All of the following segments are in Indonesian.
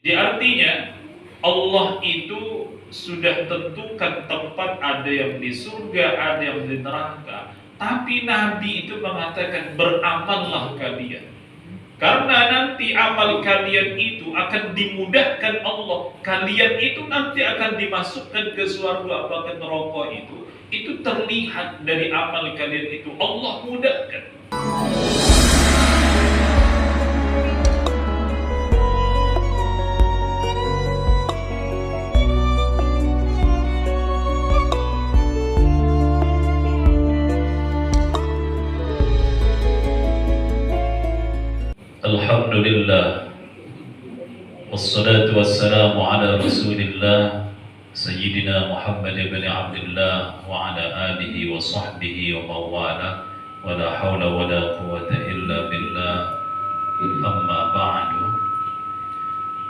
Artinya Allah itu sudah tentukan tempat, ada yang di surga, ada yang di neraka. Tapi Nabi itu mengatakan beramallah kalian, karena nanti amal kalian itu akan dimudahkan Allah. Kalian itu nanti akan dimasukkan ke surga atau ke neraka itu terlihat dari amal kalian itu. Allah mudahkan. Alhamdulillah, wassalatu wassalamu ala rasulillah Sayyidina Muhammad ibn Abdullah wa ala alihi wa sahbihi wa mawala, wa la hawla wa la quwwata illa billah. Amma ba'du.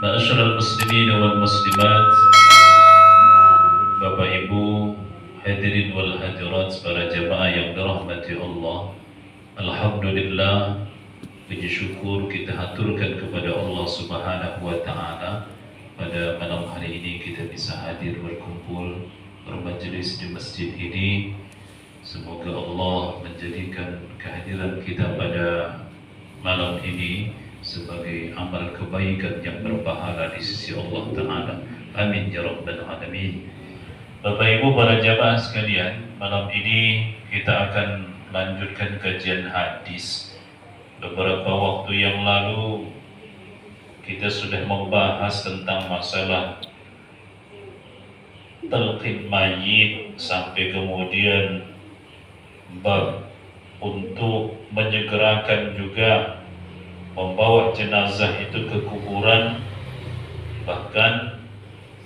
Ma'asyiral muslimin wal muslimat, Bapak Ibu hadirin wal hadirat, para jamaah yang dirahmati Allah. Alhamdulillah, puji syukur kita haturkan kepada Allah Subhanahu wa Ta'ala. Pada malam hari ini kita bisa hadir berkumpul bermajelis di masjid ini. Semoga Allah menjadikan kehadiran kita pada malam ini sebagai amal kebaikan yang berpahala di sisi Allah Ta'ala. Amin ya rabbal alamin. Bapak Ibu para jamaah sekalian, malam ini kita akan melanjutkan kajian hadis. Beberapa waktu yang lalu kita sudah membahas tentang masalah talqin mayit, sampai kemudian bab untuk menyegerakan juga membawa jenazah itu ke kuburan, bahkan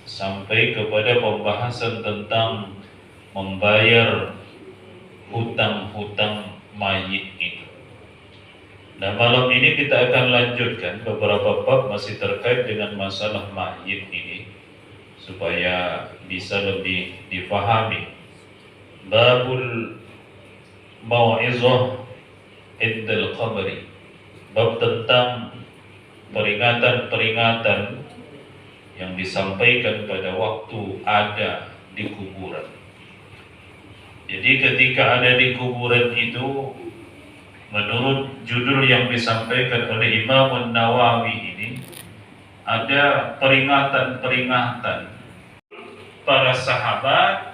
sampai kepada pembahasan tentang membayar hutang-hutang mayit itu. Nah, malam ini kita akan lanjutkan beberapa bab masih terkait dengan masalah mayit ini supaya bisa lebih difahami. Babul mau'izah indal qabri, bab tentang peringatan-peringatan yang disampaikan pada waktu ada di kuburan. Jadi ketika ada di kuburan itu, menurut judul yang disampaikan oleh Imam Nawawi ini, ada peringatan-peringatan para sahabat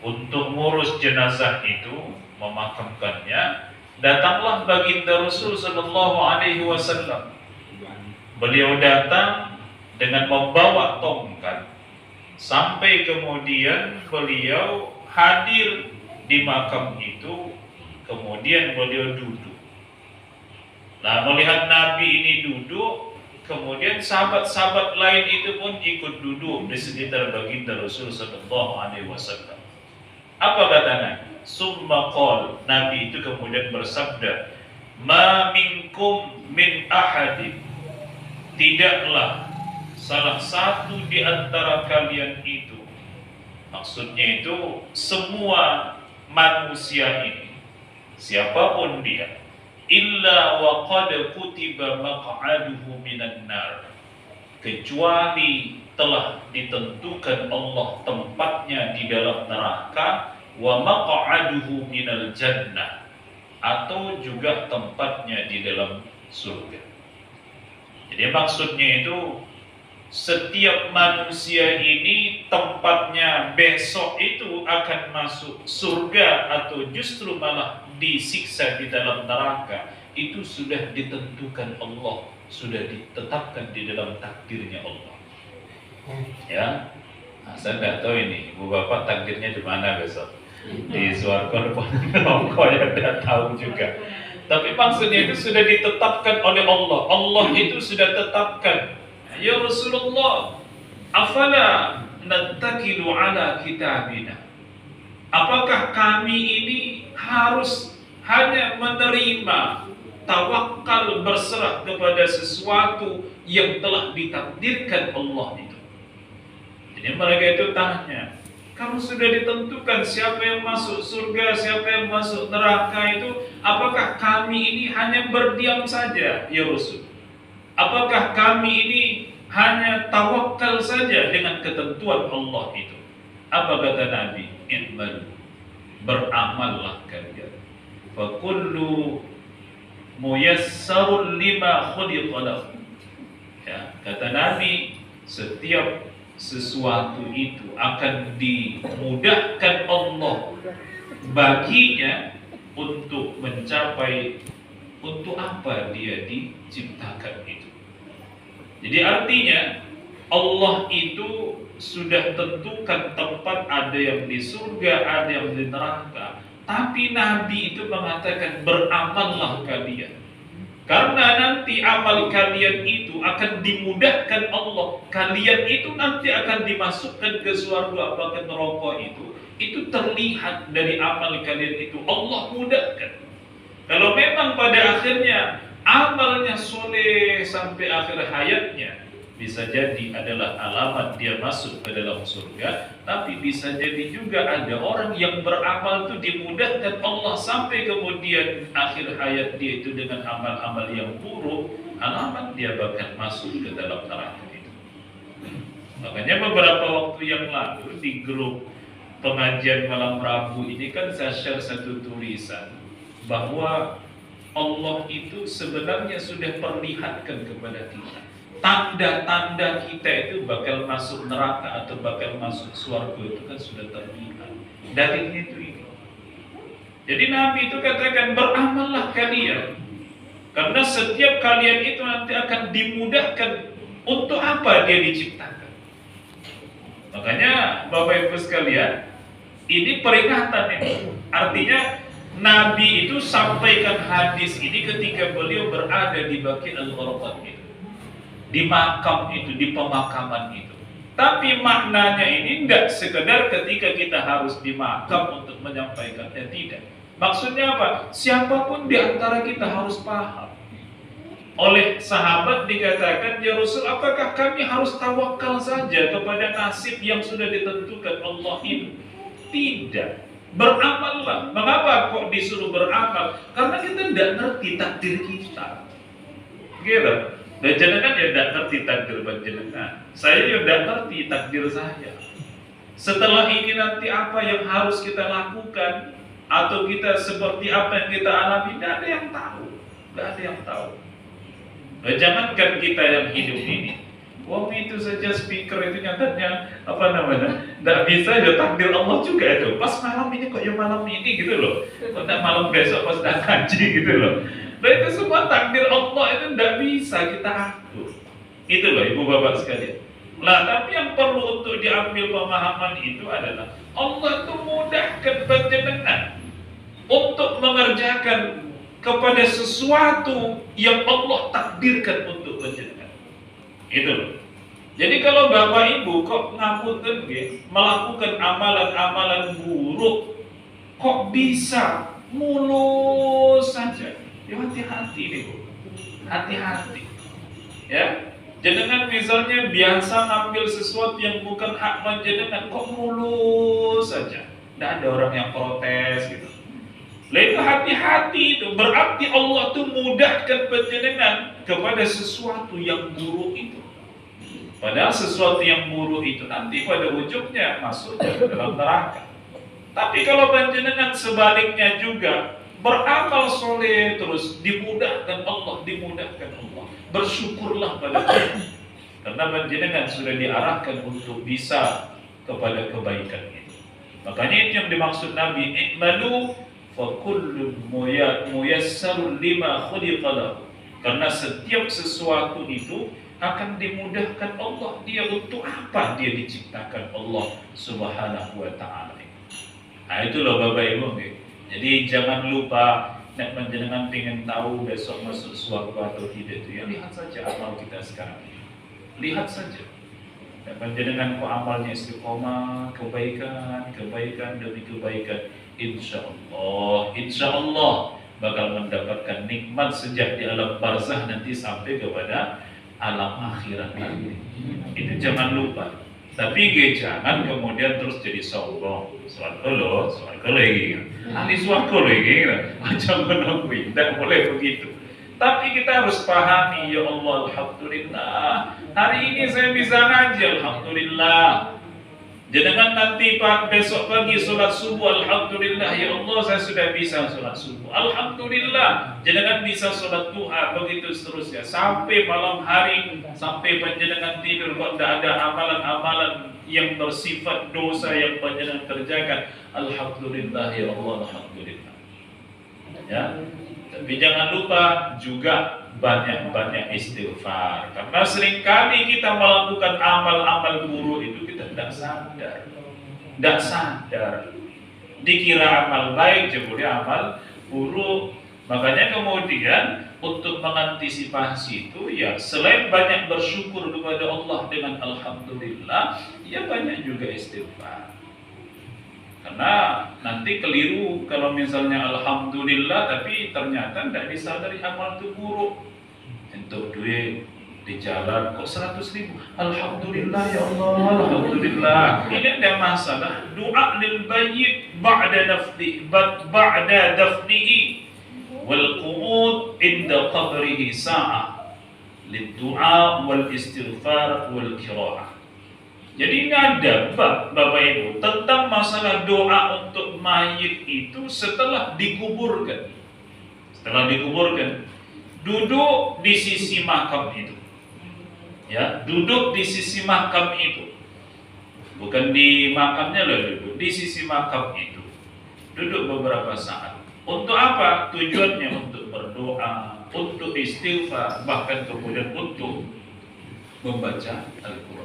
untuk ngurus jenazah itu, memakamkannya. Datanglah baginda Rasul sallallahu alaihi wasallam. Beliau datang dengan membawa tongkat, sampai kemudian beliau hadir di makam itu. Kemudian beliau duduk. Nah, melihat Nabi ini duduk, kemudian sahabat-sahabat lain itu pun ikut duduk di sekitar baginda Rasul sallallahu alaihi wasallam. Apa kata Nabi? Summa qala, Nabi itu kemudian bersabda, "Ma minkum min ahadin." Tidaklah salah satu di antara kalian itu, maksudnya itu semua manusia ini, siapapun dia, illa wa qad kutiba maq'aduhu minan nar, kecuali telah ditentukan Allah tempatnya di dalam neraka, wa maq'aduhu minal jannah, atau juga tempatnya di dalam surga. Jadi maksudnya itu setiap manusia ini tempatnya besok itu akan masuk surga atau justru malah disiksa di dalam neraka. Itu sudah ditentukan Allah, sudah ditetapkan di dalam takdirnya Allah. Ya, nah, saya tidak tahu ini ibu bapak takdirnya di mana besok, di surga atau neraka, ya tidak tahu juga. Tapi maksudnya itu sudah ditetapkan oleh Allah. Allah itu sudah tetapkan. Ya Rasulullah, afala nattakilu ala kitabina, apakah kami ini harus hanya menerima, tawakal, berserah kepada sesuatu yang telah ditakdirkan Allah itu? Jadi mereka itu tanya, kamu sudah ditentukan siapa yang masuk surga, siapa yang masuk neraka itu, apakah kami ini hanya berdiam saja ya Rasul? Apakah kami ini hanya tawakal saja dengan ketentuan Allah itu. Apa kata Nabi? I'malu, beramallah kalian. Fa kullu muyassarun lima khuliqa lahu. Ya, kata Nabi, setiap sesuatu itu akan dimudahkan Allah baginya untuk mencapai untuk apa dia diciptakan itu. Jadi artinya Allah itu sudah tentukan tempat, ada yang di surga, ada yang di neraka. Tapi Nabi itu mengatakan beramallah kalian. Karena nanti amal kalian itu akan dimudahkan Allah. Kalian itu nanti akan dimasukkan ke surga atau ke neraka itu terlihat dari amal kalian itu. Allah mudahkan. Kalau memang pada akhirnya amalnya soleh sampai akhir hayatnya, bisa jadi adalah alamat dia masuk ke dalam surga. Tapi bisa jadi juga ada orang yang beramal itu dimudahkan Allah sampai kemudian akhir hayat dia itu dengan amal-amal yang buruk, alamat dia bahkan masuk ke dalam neraka itu. Makanya beberapa waktu yang lalu di grup pengajian malam Rabu ini kan saya share satu tulisan bahwa Allah itu sebenarnya sudah perlihatkan kepada kita tanda-tanda kita itu bakal masuk neraka atau bakal masuk surga itu kan sudah terlihat. Dalilnya itu ini. Jadi Nabi itu katakan beramallah kalian, karena setiap kalian itu nanti akan dimudahkan. Untuk apa dia diciptakan? Makanya Bapak Ibu sekalian, ini peringatan ini. Artinya Nabi itu sampaikan hadis ini ketika beliau berada di Baqi' al-Gharqad itu, di makam itu, di pemakaman itu. Tapi maknanya ini tidak sekedar ketika kita harus di makam untuk menyampaikannya, tidak. Maksudnya apa? Siapapun di antara kita harus paham. Oleh sahabat dikatakan, ya Rasul, apakah kami harus tawakal saja kepada nasib yang sudah ditentukan Allah ini? Tidak. Beramallah. Mengapa kok disuruh beramal? Karena kita tidak ngerti takdir kita. Gitu. Dan jenengan ya tidak ngerti takdir jenengan. Saya juga tidak ngerti takdir saya. Setelah ini nanti apa yang harus kita lakukan, atau kita seperti apa yang kita alami, tidak ada yang tahu. Tidak ada yang tahu. Dan jangankan kita yang hidup ini, waktu itu saja speaker itu nyatanya tidak bisa ya, takdir Allah juga itu. Pas malam ini kok ya malam ini gitu loh. Kok malam besok pas dah ngaji gitu loh. Nah itu semua takdir Allah, itu tidak bisa kita atur. Itu loh ibu bapak sekalian. Nah tapi yang perlu untuk diambil pemahaman itu adalah Allah itu mudahkan panjenengan untuk mengerjakan kepada sesuatu yang Allah takdirkan untuk panjenengan. Itu loh. Jadi kalau Bapak Ibu kok ngapunten melakukan amalan-amalan buruk, kok bisa mulus saja? Ya hati-hati nih Bu. Hati-hati. Ya. Jenengan misalnya biasa ngambil sesuatu yang bukan hak panjenengan, kok mulus saja. Tidak ada orang yang protes gitu. Lalu hati-hati itu, berarti Allah tuh mudahkan panjenengan kepada sesuatu yang buruk itu. Padahal sesuatu yang buruk itu nanti pada ujungnya masuk ke dalam neraka. Tapi kalau panjenengan sebaliknya juga beramal soleh terus, dimudahkan Allah, bersyukurlah pada Allah. Karena panjenengan sudah diarahkan untuk bisa kepada kebaikan itu. Makanya itu yang dimaksud Nabi, i'malu fa kullun muyassarun lima khuliqa lahu. Karena setiap sesuatu itu akan dimudahkan Allah. Dia untuk apa dia diciptakan Allah Subhanahu wa ta'ala. Nah itulah Bapak Ibu. Jadi jangan lupa, nek panjenengan ingin tahu besok masuk surga atau tidak itu, ya lihat saja amal kita sekarang. Lihat saja. Nek panjenengan kok amalnya istiqomah, kebaikan demi kebaikan, insya Allah bakal mendapatkan nikmat sejak di alam barzah nanti sampai kepada alam akhirat nanti. Itu jangan lupa. Tapi jangan kemudian terus jadi sombong. Swarga lagi. Ahli swarga lagi. Macam menunggu, tidak boleh begitu. Tapi kita harus pahami, ya Allah, alhamdulillah, hari ini saya bisa ngaji, alhamdulillah. Jangan nanti besok pagi sholat subuh, alhamdulillah, ya Allah saya sudah bisa sholat subuh, alhamdulillah. Jangan bisa sholat duha, begitu seterusnya sampai malam hari, sampai panjenengan tidur kok tidak ada amalan-amalan yang bersifat dosa yang panjenengan kerjakan, alhamdulillah ya Allah, alhamdulillah. Ya, tapi jangan lupa juga banyak-banyak istighfar, karena seringkali kita melakukan amal-amal buruk itu kita tidak sadar, dikira amal baik, jebulnya amal buruk. Makanya kemudian untuk mengantisipasi itu, ya selain banyak bersyukur kepada Allah dengan alhamdulillah, ya banyak juga istighfar. Karena nanti keliru kalau misalnya alhamdulillah tapi ternyata tidak disadari amal itu buruk. Untuk duit di jalan kok 100.000, alhamdulillah ya Allah, alhamdulillah. Ini ada masalah. Doa lil bayyit ba'da dafnihi wal qu'ud inda qabrihi sa'ah lid du'a wal istighfar wal qira'ah. Jadi ini ada Bapak Ibu tentang masalah doa untuk mayit itu setelah dikuburkan. Setelah dikuburkan, duduk di sisi makam itu. Ya, duduk di sisi makam itu. Bukan di makamnya loh, duduk di sisi makam itu. Duduk beberapa saat. Untuk apa? Tujuannya untuk berdoa, untuk istighfar, bahkan kemudian untuk membaca Al-Quran.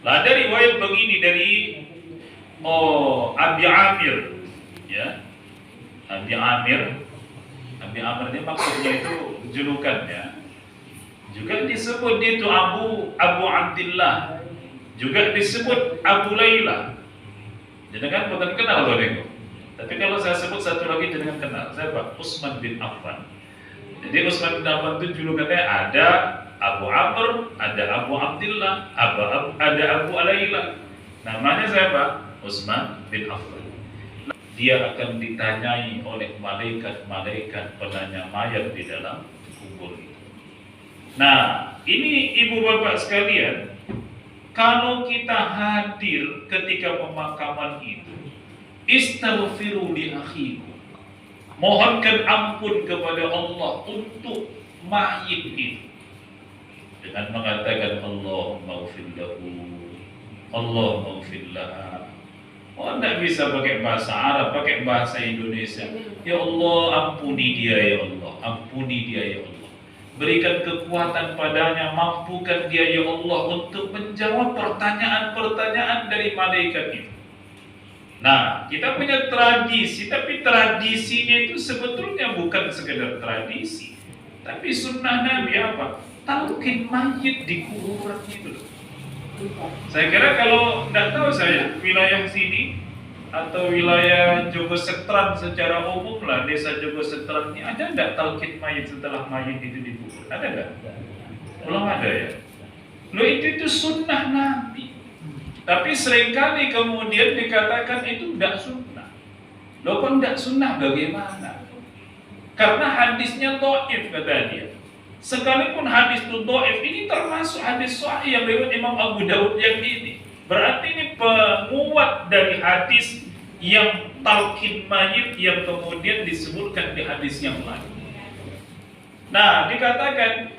Lah ada riwayat begini dari Abi Amir, ya. Abi Amir ini maksudnya itu julukannya. Juga disebut dia itu Abu Abdillah. Juga disebut Abu Laila. Jadi kan bukan kenal loh nego. Tapi kalau saya sebut satu lagi jangan kenal. Saya Pak Utsman bin Affan. Jadi Utsman bin Affan itu julukannya ada Abu Amr, ada Abu Abdillah, ada Abu Laila. Namanya siapa? Utsman bin Affan. Dia akan ditanyai oleh malaikat-malaikat penanya mayat di dalam kubur itu. Nah, ini ibu bapak sekalian, kalau kita hadir ketika pemakaman itu, istaghfiru li akhikum. Mohonkan ampun kepada Allah untuk mayit itu. Dengan mengatakan Allahumma ghfir lahu, Allahumma ghfir laha. Oh, tidak bisa pakai bahasa Arab, pakai bahasa Indonesia. Ya Allah, ampuni dia ya Allah, ampuni dia ya Allah. Berikan kekuatan padanya, mampukan dia ya Allah untuk menjawab pertanyaan-pertanyaan dari malaikat itu. Nah, kita punya tradisi, tapi tradisinya itu sebetulnya bukan sekedar tradisi, tapi sunnah Nabi apa? Talqin mayit di kuburan itu. Saya kira kalau tidak tahu saya wilayah sini atau wilayah Jogosetran secara umum lah, desa Jogosetran ini ada tidak talqin mayit setelah mayit itu dikubur? Ada nggak? Belum ada ya. Lo itu sunnah Nabi. Tapi seringkali kemudian dikatakan itu tidak sunnah. Lo kan tidak sunnah bagaimana? Karena hadisnya dhaif kata dia. Sekalipun hadis itu dhaif, ini termasuk hadis sahih yang riwayat Imam Abu Daud yang ini. Berarti ini penguat dari hadis yang talqin mayit yang kemudian disebutkan di hadis yang lain. Nah, dikatakan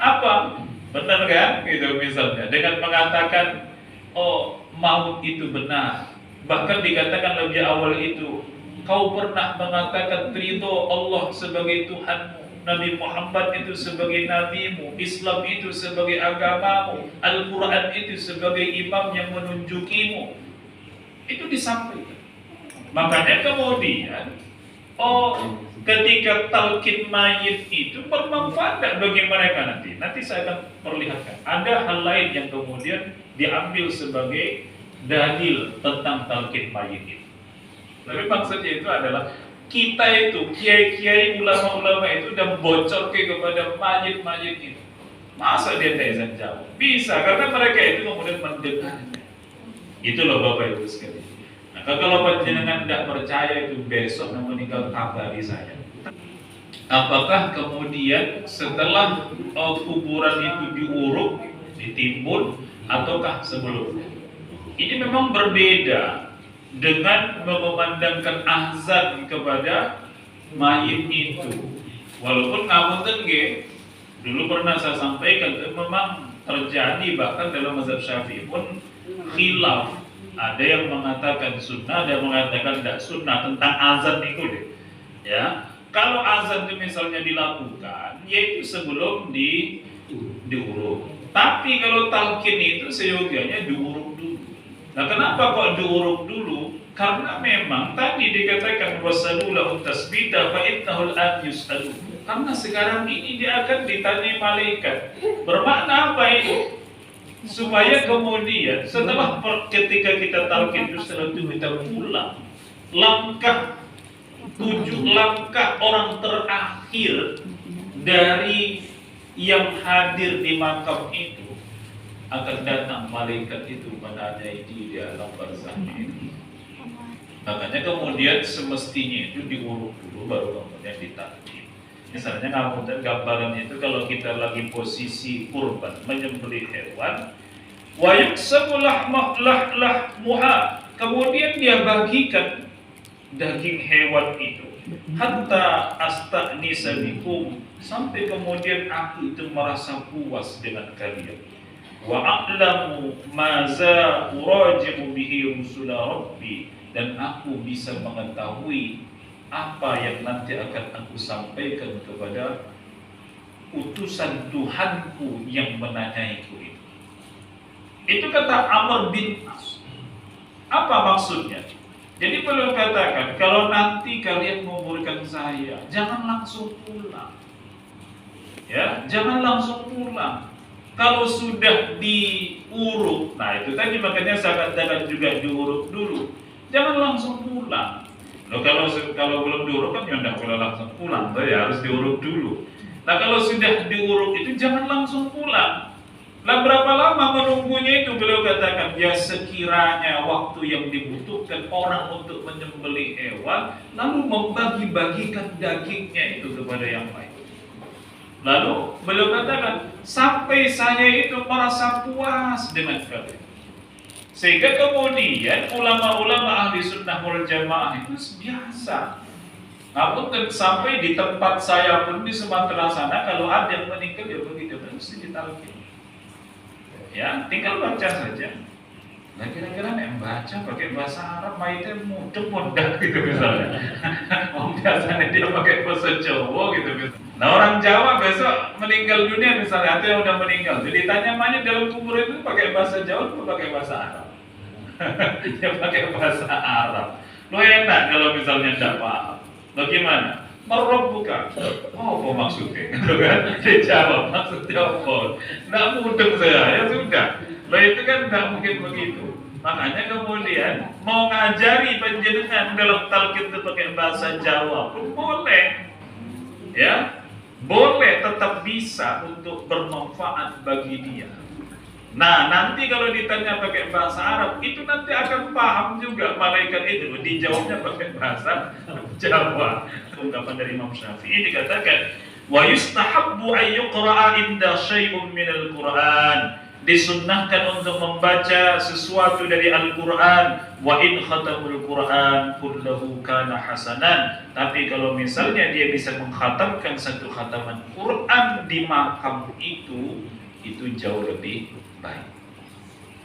apa? Benar kan? Gitu misalnya dengan mengatakan oh, maut itu benar. Bahkan dikatakan lebih awal itu, kau pernah mengatakan ridho Allah sebagai Tuhanmu, Nabi Muhammad itu sebagai nabimu, Islam itu sebagai agamamu, Al-Quran itu sebagai imam yang menunjukimu. Itu disampaikan. Makanya kemudian ketika talqin mayit itu bermanfaat bagi mereka nanti. Nanti saya akan perlihatkan. Ada hal lain yang kemudian diambil sebagai dalil tentang talqin mayit itu. Tapi maksudnya itu adalah kita itu, kiai-kiai, ulama-ulama itu udah bocor kepada mayit-mayit itu. Masa dia tidak jauh? Bisa, karena mereka itu kemudian mendengarnya. Itu loh Bapak Ibu sekalian. Nah, kalau panjenengan tidak percaya itu besok meninggal kabari saya. Apakah kemudian setelah kuburan itu diuruk, ditimbun, ataukah sebelumnya? Ini memang berbeda dengan memandangkan azan kepada mayit itu. Walaupun ngapunten nggih, dulu pernah saya sampaikan memang terjadi bahkan dalam mazhab Syafi'i pun khilaf. Ada yang mengatakan sunnah, ada yang mengatakan tidak sunnah tentang azan itu deh. Ya, kalau azan itu misalnya dilakukan, yaitu sebelum diuruk. Tapi kalau talqin itu seyogianya diuruk dulu. Nah, kenapa kok diuruk dulu? Karena memang tadi dikatakan wasallahu tasbita fa innahul an yus'alu. Karena sekarang ini dia akan ditanya malaikat. Bermakna apa itu? Supaya kemudian setelah ketika kita talqin itu setelah itu kita pulang, langkah 7 langkah orang terakhir dari yang hadir di makam itu akan datang malaikat itu menanyai dia di alam barzakh ini. Makanya kemudian semestinya itu diuruk dulu baru kemudian ditalqin. Misalnya kemudian gambaran itu kalau kita lagi posisi kurban menyembelih hewan, wa yuksabu lahmuha, kemudian dia bagikan daging hewan itu hatta asta'nisa bikum, sampai kemudian aku itu merasa puas dengan kalian. Wa a'lamu maza urajimu bihi rusula rabbi, dan aku bisa mengetahui apa yang nanti akan aku sampaikan kepada utusan Tuhanku yang menanyaiku itu. Itu kata Amr bin As. Apa maksudnya? Jadi beliau katakan, kalau nanti kalian menguburkan saya, jangan langsung pulang. Ya, jangan langsung pulang. Kalau sudah diuruk, nah itu tadi makanya saya katakan juga diuruk dulu. Jangan langsung pulang. Loh, kalau belum diuruk kan ya tidak boleh langsung pulang, ya harus diuruk dulu. Nah, kalau sudah diuruk itu jangan langsung pulang. Lah berapa lama menunggunya itu? Beliau katakan, ya sekiranya waktu yang dibutuhkan orang untuk menyembelih hewan, lalu membagi-bagikan dagingnya itu kepada yang lain. Lalu beliau katakan, sampai saya itu merasa puas dengan kalian. Sehingga kemudian ulama-ulama ahli sunnah wal jamaah itu biasa. Namun sampai di tempat saya pun di Sumatera sana, kalau ada yang meninggal ya begitu, mesti ditalqin. Ya, tinggal baca saja. Nah, kira-kira yang baca pakai bahasa Arab, mayitnya mudah gitu misalnya. Biasanya dia pakai bahasa Jawa gitu misalnya. Nah, orang Jawa besok meninggal dunia misalnya, atau yang udah meninggal, jadi tanya mayit dalam kubur itu pakai bahasa Jawa atau pakai bahasa Arab? Dia pakai bahasa Arab. Lo enak kalau misalnya tidak paham. Bagaimana? Marabbuka. Oh, apa maksudnya? Gitu kan? Dia jawab, maksudnya apa? Nggak mudeng saya, ya sudah. Lah itu kan nggak mungkin begitu. Makanya kemudian mau ngajari panjenengan dalam talqin itu pakai bahasa Jawa pun boleh. Ya, boleh, tetap bisa untuk bermanfaat bagi dia. Nah, nanti kalau ditanya pakai bahasa Arab, itu nanti akan paham juga malaikat itu. Dijawabnya pakai bahasa Jawa. Ungkapan dari Imam Syafi'i dikatakan, wa yustahabbu an yuqra'a inda syai'un minal Qur'an. Disunnahkan untuk membaca sesuatu dari Al-Qur'an. Wa in khatamul Qur'an kullahu kana hasanan. Tapi kalau misalnya dia bisa mengkhatamkan satu khataman Qur'an di makam itu jauh lebih baik.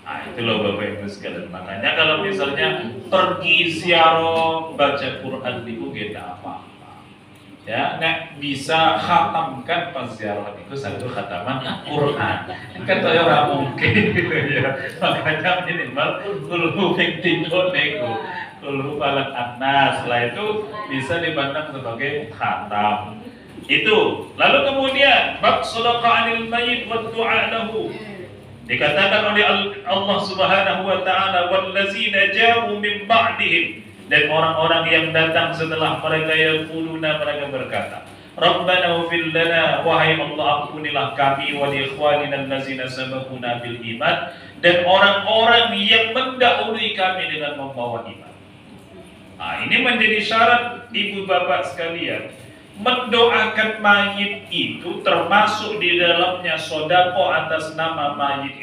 Nah, itu loh Bapak Ibu sekalian. Makanya kalau misalnya pergi ziarah baca Quran di UGD apa-apa. Ya, nek bisa khatamkan pas ziarah itu satu khataman Quran. Kan saya orang mungkin gitu ya. Makanya minimal kulhu fiktikon nego, kulhu falak anas. Setelah itu bisa dipandang sebagai khatam. Itu. Lalu kemudian bab shadaqah 'anil mayyit wa du'a lahu. Dikatakan oleh Allah Subhanahu wa taala, wallazina ja'u min ba'dihim, dan orang-orang yang datang setelah mereka yaquluna, mereka berkata, Rabbana ighfir lana, wahai Allah ampunilah kami wa li ikhwanina allazina sabaquna bil iman, dan orang-orang yang mendahului kami dengan membawa iman. Nah, ini menjadi syarat ibu bapak sekalian. mendoakan mayit itu termasuk di dalamnya sodako atas nama mayit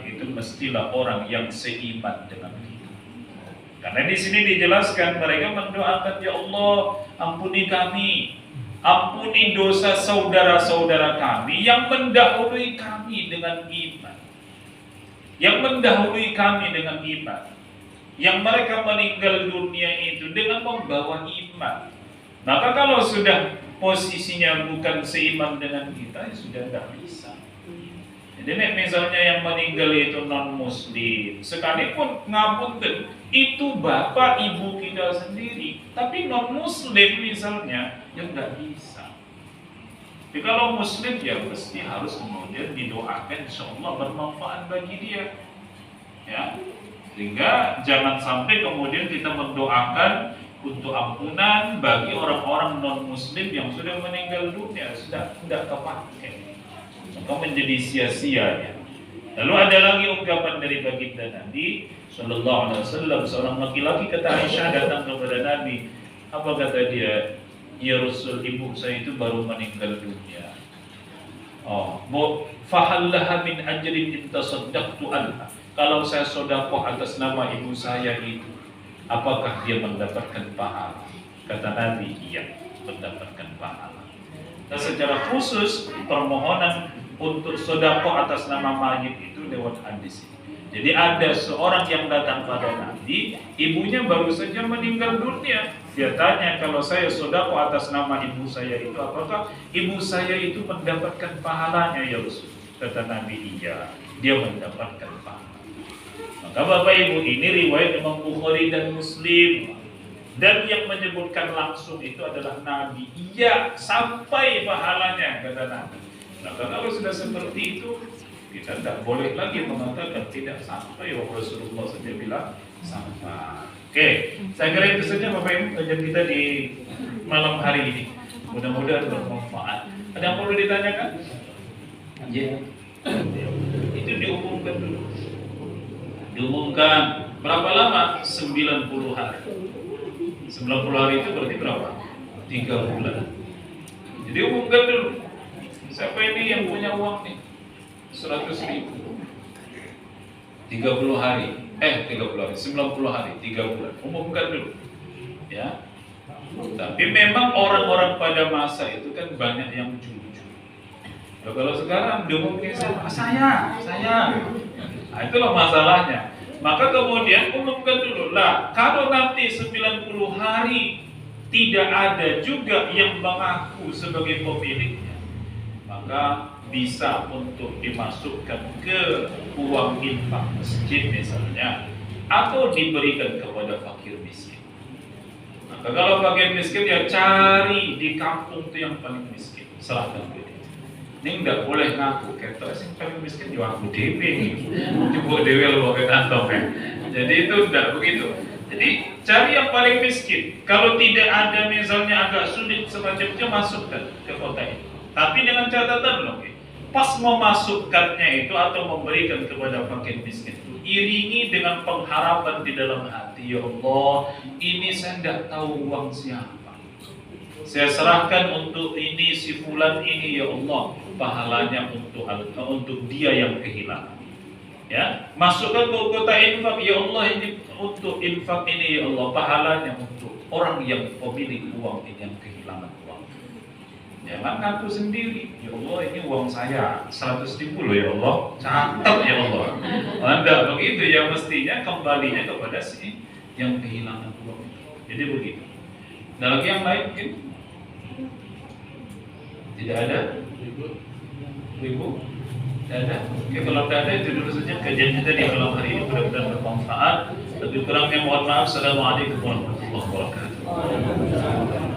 itu mestilah orang yang seiman dengan kita. Karena di sini dijelaskan mereka mendoakan, ya Allah, ampuni kami, ampuni dosa saudara-saudara kami yang mendahului kami dengan iman. Yang mendahului kami dengan iman. Yang mereka meninggal dunia itu dengan membawa iman. Maka kalau sudah posisinya bukan seiman dengan kita, ya sudah tidak bisa. Jadi misalnya yang meninggal itu non-muslim, sekalipun ngapunten, itu bapak ibu kita sendiri, tapi non-muslim misalnya, ya tidak bisa. Jadi kalau muslim ya mesti harus kemudian didoakan, insya Allah bermanfaat bagi dia. Ya, sehingga jangan sampai kemudian kita mendoakan untuk ampunan bagi orang-orang non-muslim yang sudah meninggal dunia, sudah tidak kepakai, maka menjadi sia-sia ya. Lalu ada lagi ungkapan dari baginda Nabi Sallallahu Alaihi Wasallam, seorang laki-laki kata Aisyah datang kepada Nabi, apa kata dia? Ya Rasul, ibu saya itu baru meninggal dunia. Fahallaha min ajrin in tasaddaqtu anha. Kalau saya sedekah atas nama ibu saya itu, apakah dia mendapatkan pahala? Kata Nabi, iya, mendapatkan pahala. Dan secara khusus permohonan untuk sedekah atas nama mayit itu lewat hadis. Jadi ada seorang yang datang pada Nabi, ibunya baru saja meninggal dunia. Dia tanya, kalau saya sedekah atas nama ibu saya itu, apakah ibu saya itu mendapatkan pahalanya ya Rasul? Kata Nabi, iya, dia mendapatkan pahala. Maka Bapak Ibu, ini riwayat Imam Bukhari dan Muslim, dan yang menyebutkan langsung itu adalah Nabi. Iya, sampai pahalanya, kata Nabi. Maka kalau sudah seperti itu, kita tidak boleh lagi mengatakan tidak sampai. Rasulullah saja bilang sampai. Oke, saya kira itu saja Bapak Ibu kajian kita di malam hari ini. Mudah-mudahan bermanfaat. Ada yang perlu ditanyakan? Ya, itu diumumkan dulu. Diumumkan berapa lama? 90 hari. 90 hari itu berarti berapa? 3 bulan. Jadi umumkan dulu. Siapa ini yang punya uang nih? 100.000. 30 hari. 30 hari, 90 hari, 3 bulan. Umumkan dulu. Ya. Tapi memang orang-orang pada masa itu kan banyak yang jujur. Kalau sekarang diumumkan saya. Nah, itulah masalahnya. Maka kemudian umumkan dulu lah. Kalau nanti 90 hari tidak ada juga yang mengaku sebagai pemiliknya, maka bisa untuk dimasukkan ke uang infak masjid misalnya, atau diberikan kepada fakir miskin. Maka kalau fakir miskin ya cari di kampung itu yang paling miskin, serahkan ke dia. Ini nggak boleh ngaku, kita sih paling miskin juga aku DP nih, coba dewe lo ke kantong ya. Jadi itu tidak begitu. Jadi cari yang paling miskin. Kalau tidak ada misalnya agak sulit semacamnya, masukkan ke kota itu. Tapi dengan catatan loh, pas memasukkannya itu atau memberikan kepada fakir miskin itu, iringi dengan pengharapan di dalam hati, ya Allah, ini saya tidak tahu uang siapa. Saya serahkan untuk ini si fulan ini, ya Allah, pahalanya untuk dia yang kehilangan. Ya, masukkan ke kota infak, ya Allah, ini untuk infak ini, ya Allah, pahalanya untuk orang yang pemilik uang ini yang kehilangan uang. Jangan ngaku sendiri, ya Allah, ini uang saya 100.000 loh, ya Allah, catat ya Allah. Anda begitu ya, mestinya kembalinya kepada si yang kehilangan uang. Jadi begitu. Ada lagi yang lain mungkin? Tidak ada? Ibu? Tidak ada? Oke, kalau tidak ada itu dulu saja kajian kita di malam hari ini, mudah-mudahan bermanfaat. Lebih kurangnya mohon maaf. Assalamualaikum warahmatullahi wabarakatuh.